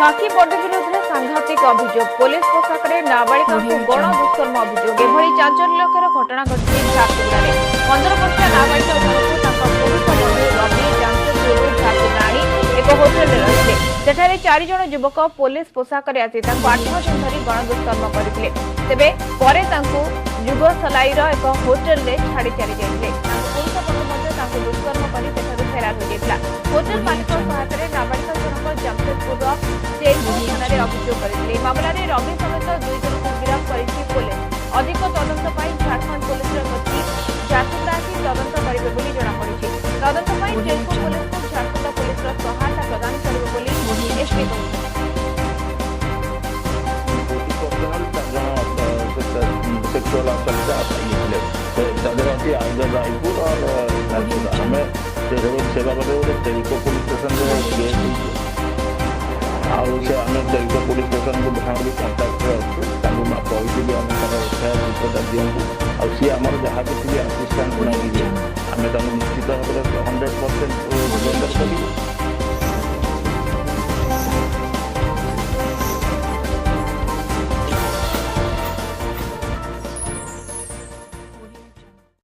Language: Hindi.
राखी पर्व विरोध में सांघातिक अभियोग पुलिस पोशाक नाबालिका गण दुष्कर्म अभियोग एभली चांचल्यकर घटना घटी झारसुगुड़ा में 15 वर्षीय नाबालिका पुरुष बंधु रवि जामशेदपुर झारसुगुड़ा आनी एक होटेल रही सेठारे 4 जन युवक पुलिस पोशाक आसी 8 दिन धरी गण दुष्कर्म करते तेबे परे जुगसलाईर एक होटेल छाड़ी चली जाते पुरुष बंधु दुष्कर्म कर फेरार हो जाता होटेल मालिक सहायता नाबालिका जनक जामशेदपुर चेलपुर थाना अभियोग करते मामलें रवि समेत 2 जन को गिरफ्त कर पुलिस अधिक तदंत झारखंड पुलिस टीम झारसुगुड़ा आसी तदंत करेंगे जमापड़ी तदंत चेलपुर पुलिस को झारखंड पुलिस सहायता प्रदान करेंगे एसपी सेक्सुअल आइदर रायपुर और हमें सेवा तेरिको पुलिस स्टेशन आम तेरिको पुलिस स्टेशन को भाई कंटाक्ट अच्छे कही आम रिपोर्ट दिखाँ सी आम जहाँ भी असिस्टाट